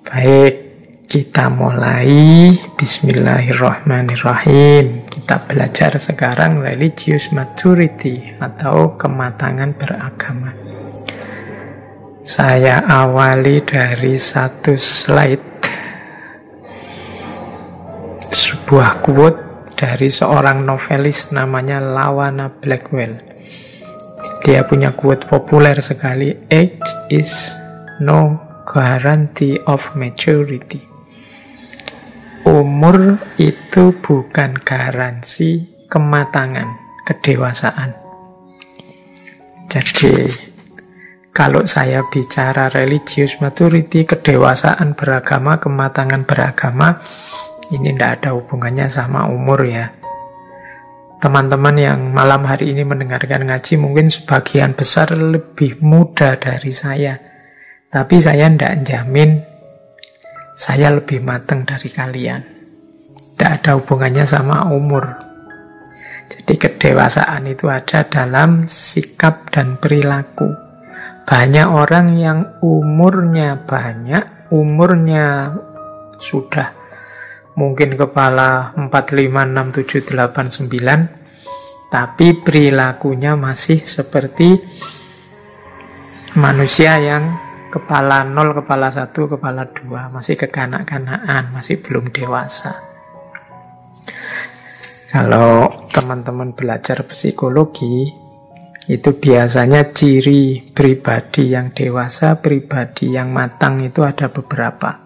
Baik, kita mulai. Bismillahirrahmanirrahim. Kita belajar sekarang religious maturity atau kematangan beragama. Saya awali dari satu slide, sebuah quote dari seorang novelis namanya Lawana Blackwell. Dia punya quote populer sekali, "Age is no guarantee of maturity." Umur itu bukan garansi kematangan, kedewasaan. Jadi, kalau saya bicara religious maturity, kedewasaan beragama, kematangan beragama, ini tidak ada hubungannya sama umur ya. Teman-teman yang malam hari ini mendengarkan ngaji mungkin sebagian besar lebih muda dari saya. Tapi saya tidak jamin saya lebih matang dari kalian. Tidak ada hubungannya sama umur. Jadi kedewasaan itu ada dalam sikap dan perilaku. Banyak orang yang umurnya banyak, umurnya sudah mungkin kepala 4, 5, 6, 7, 8, 9, tapi perilakunya masih seperti manusia yang kepala 0, kepala 1, kepala 2, masih kekanak-kanakan, masih belum dewasa. Kalau teman-teman belajar psikologi, itu biasanya ciri pribadi yang dewasa, pribadi yang matang itu ada beberapa.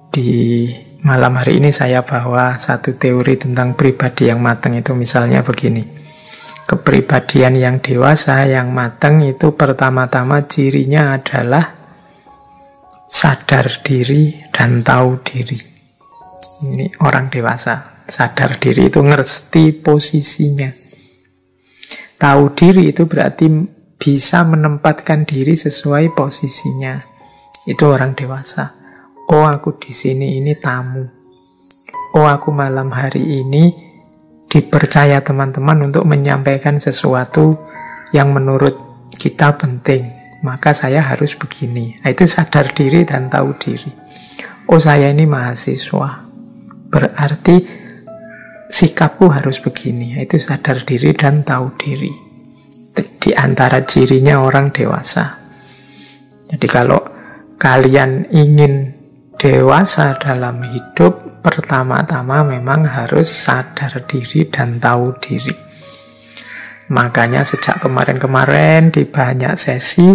Di malam hari ini saya bawa satu teori tentang pribadi yang matang itu misalnya begini. Kepribadian yang dewasa, yang matang itu pertama-tama cirinya adalah sadar diri dan tahu diri. Ini orang dewasa. Sadar diri itu ngerti posisinya. Tahu diri itu berarti bisa menempatkan diri sesuai posisinya. Itu orang dewasa. Oh, aku di sini ini tamu. Oh, aku malam hari ini dipercaya teman-teman untuk menyampaikan sesuatu yang menurut kita penting. Maka saya harus begini. Itu sadar diri dan tahu diri. Oh, saya ini mahasiswa. Berarti sikapku harus begini. Itu sadar diri dan tahu diri. Di antara cirinya orang dewasa. Jadi kalau kalian ingin dewasa dalam hidup, pertama-tama memang harus sadar diri dan tahu diri. Makanya sejak kemarin-kemarin di banyak sesi,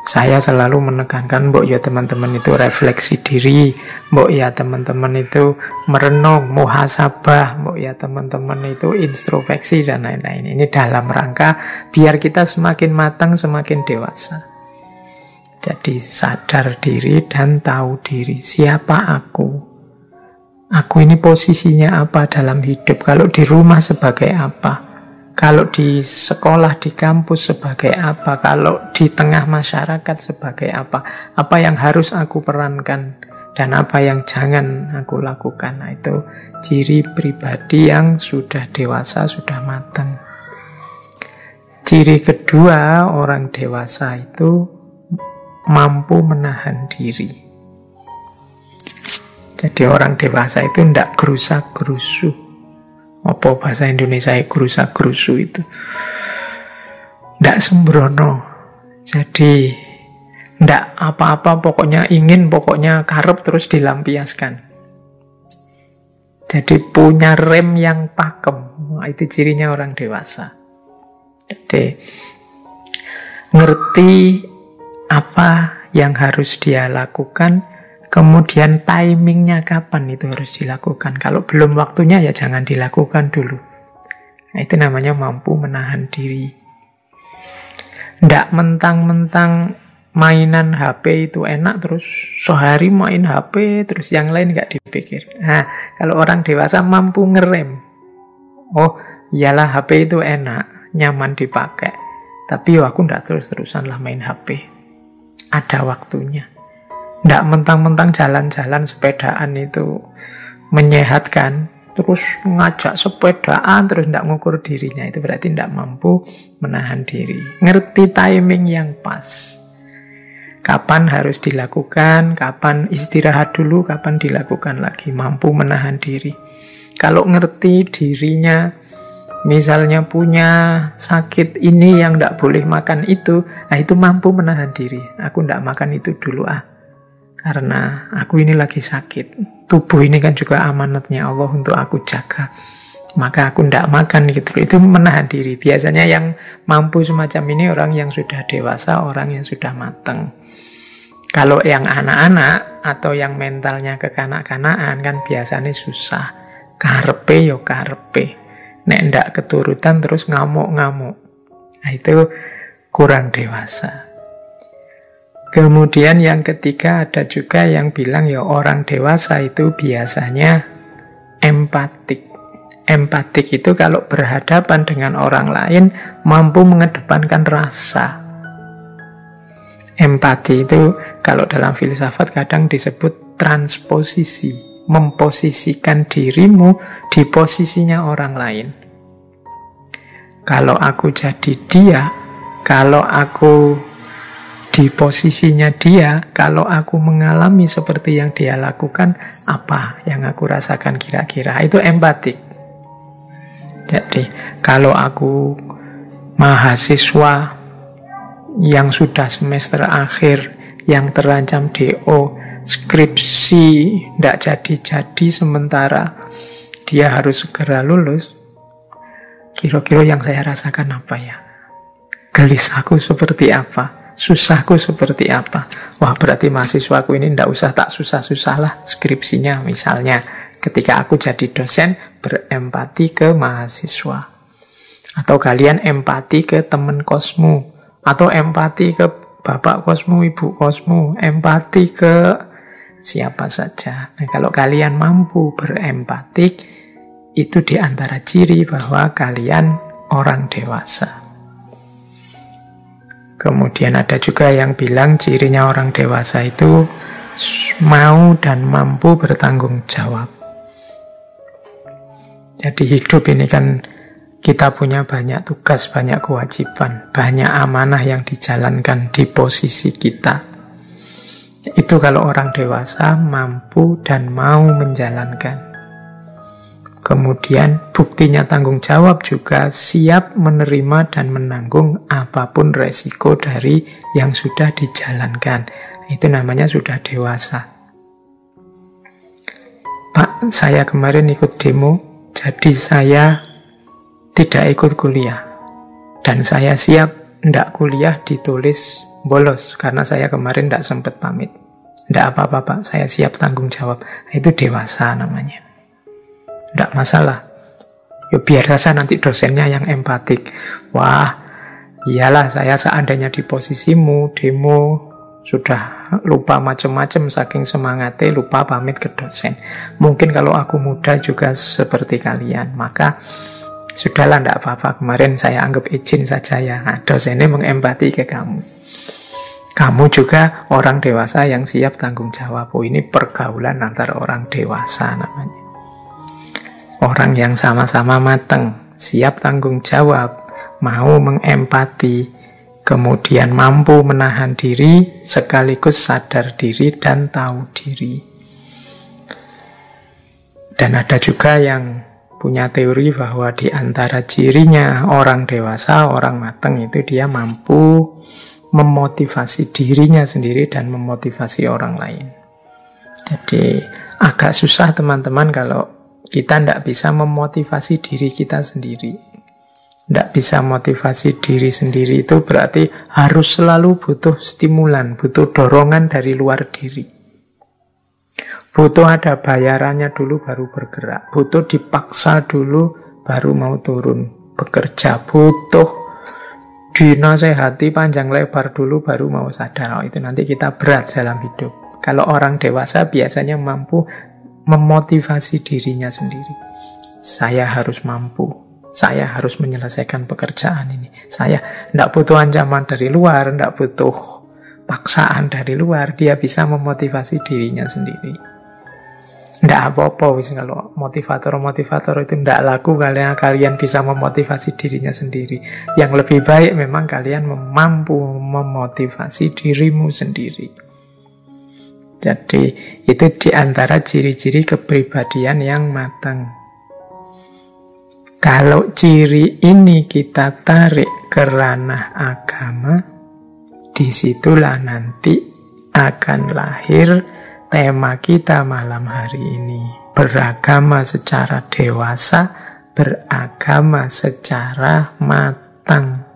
saya selalu menekankan, mbok ya teman-teman itu refleksi diri, mbok ya teman-teman itu merenung, muhasabah, mbok ya teman-teman itu introspeksi dan lain-lain. Ini dalam rangka biar kita semakin matang, semakin dewasa. Jadi sadar diri dan tahu diri. Siapa aku? Aku ini posisinya apa dalam hidup? Kalau di rumah sebagai apa? Kalau di sekolah, di kampus sebagai apa? Kalau di tengah masyarakat sebagai apa? Apa yang harus aku perankan? Dan apa yang jangan aku lakukan? Nah, itu ciri pribadi yang sudah dewasa, sudah matang. Ciri kedua orang dewasa itu mampu menahan diri. Jadi orang dewasa itu tidak gerusa-gerusu. Apa bahasa Indonesia gerusa-gerusu itu? Tidak sembrono. Jadi tidak apa-apa, pokoknya ingin, pokoknya karep terus dilampiaskan. Jadi punya rem yang pakem. Nah, itu cirinya orang dewasa. Jadi ngerti apa yang harus dia lakukan, kemudian timingnya kapan itu harus dilakukan. Kalau belum waktunya ya jangan dilakukan dulu. Nah, itu namanya mampu menahan diri. Ndak mentang-mentang mainan HP itu enak terus sehari main HP terus yang lain nggak dipikir. Nah, kalau orang dewasa mampu ngerem. Oh, iyalah HP itu enak, nyaman dipakai. Tapi aku ndak terus-terusan lah main HP. Ada waktunya. Nggak mentang-mentang jalan-jalan sepedaan itu menyehatkan, terus ngajak sepedaan, terus nggak ngukur dirinya. Itu berarti nggak mampu menahan diri. Ngerti timing yang pas. Kapan harus dilakukan, kapan istirahat dulu, kapan dilakukan lagi. Mampu menahan diri. Kalau ngerti dirinya, misalnya punya sakit ini yang tidak boleh makan itu, nah itu mampu menahan diri. Aku tidak makan itu dulu karena aku ini lagi sakit. Tubuh ini kan juga amanatnya Allah untuk aku jaga. Maka aku tidak makan gitu. Itu menahan diri. Biasanya yang mampu semacam ini orang yang sudah dewasa, orang yang sudah matang. Kalau yang anak-anak atau yang mentalnya kekanak-kanakan kan biasanya susah. Karepe yo karepe. Nek ndak keturutan terus ngamuk-ngamuk. Nah itu kurang dewasa. Kemudian yang ketiga ada juga yang bilang ya orang dewasa itu biasanya empatik. Empatik itu kalau berhadapan dengan orang lain mampu mengedepankan rasa. Empati itu kalau dalam filsafat kadang disebut transposisi, memposisikan dirimu di posisinya orang lain. Kalau aku jadi dia, kalau aku di posisinya dia, kalau aku mengalami seperti yang dia lakukan, apa yang aku rasakan kira-kira? Itu empatik. Jadi, kalau aku mahasiswa yang sudah semester akhir, yang terancam DO, skripsi tidak jadi-jadi sementara dia harus segera lulus, kira-kira yang saya rasakan apa ya? Gelisahku seperti apa? Susahku seperti apa? Wah, berarti mahasiswaku ini tidak usah tak susah-susah lah skripsinya misalnya. Ketika aku jadi dosen, berempati ke mahasiswa. Atau kalian empati ke teman kosmu. Atau empati ke bapak kosmu, ibu kosmu. Empati ke siapa saja. Nah, kalau kalian mampu berempatik, itu diantara ciri bahwa kalian orang dewasa. Kemudian ada juga yang bilang cirinya orang dewasa itu mau dan mampu bertanggung jawab. Jadi hidup ini kan kita punya banyak tugas, banyak kewajiban, banyak amanah yang dijalankan di posisi kita. Itu kalau orang dewasa mampu dan mau menjalankan. Kemudian buktinya tanggung jawab juga siap menerima dan menanggung apapun resiko dari yang sudah dijalankan. Itu namanya sudah dewasa. Pak, saya kemarin ikut demo, jadi saya tidak ikut kuliah. Dan saya siap tidak kuliah ditulis bolos, karena saya kemarin tidak sempat pamit. Tidak apa-apa Pak, saya siap tanggung jawab. Itu dewasa namanya. Tidak masalah. Ya biar saja nanti dosennya yang empatik. Wah, iyalah saya seandainya di posisimu, demo, sudah lupa macam-macam saking semangatnya, lupa pamit ke dosen. Mungkin kalau aku muda juga seperti kalian, maka sudahlah, tidak apa-apa. Kemarin saya anggap izin saja ya. Nah, dosennya mengempati ke kamu. Kamu juga orang dewasa yang siap tanggung jawab. Oh, ini pergaulan antara orang dewasa namanya. Orang yang sama-sama matang, siap tanggung jawab, mau mengempati, kemudian mampu menahan diri, sekaligus sadar diri dan tahu diri. Dan ada juga yang punya teori bahwa di antara cirinya orang dewasa, orang matang itu dia mampu memotivasi dirinya sendiri dan memotivasi orang lain. Jadi agak susah teman-teman kalau kita tidak bisa memotivasi diri kita sendiri. Tidak bisa motivasi diri sendiri itu berarti harus selalu butuh stimulan, butuh dorongan dari luar diri. Butuh ada bayarannya dulu baru bergerak. Butuh dipaksa dulu baru mau turun bekerja. Butuh dinasehati panjang lebar dulu baru mau sadar. Oh, itu nanti kita berat dalam hidup. Kalau orang dewasa biasanya mampu memotivasi dirinya sendiri. Saya harus mampu. Saya harus menyelesaikan pekerjaan ini. Saya tidak butuh ancaman dari luar, tidak butuh paksaan dari luar. Dia bisa memotivasi dirinya sendiri. ndak apa-apa wis, kalau motivator itu ndak laku, kalian bisa memotivasi dirinya sendiri. Yang lebih baik memang kalian mampu memotivasi dirimu sendiri. Jadi itu diantara ciri-ciri kepribadian yang matang. Kalau ciri ini kita tarik ke ranah agama, disitulah nanti akan lahir tema kita malam hari ini. Beragama secara dewasa, beragama secara matang.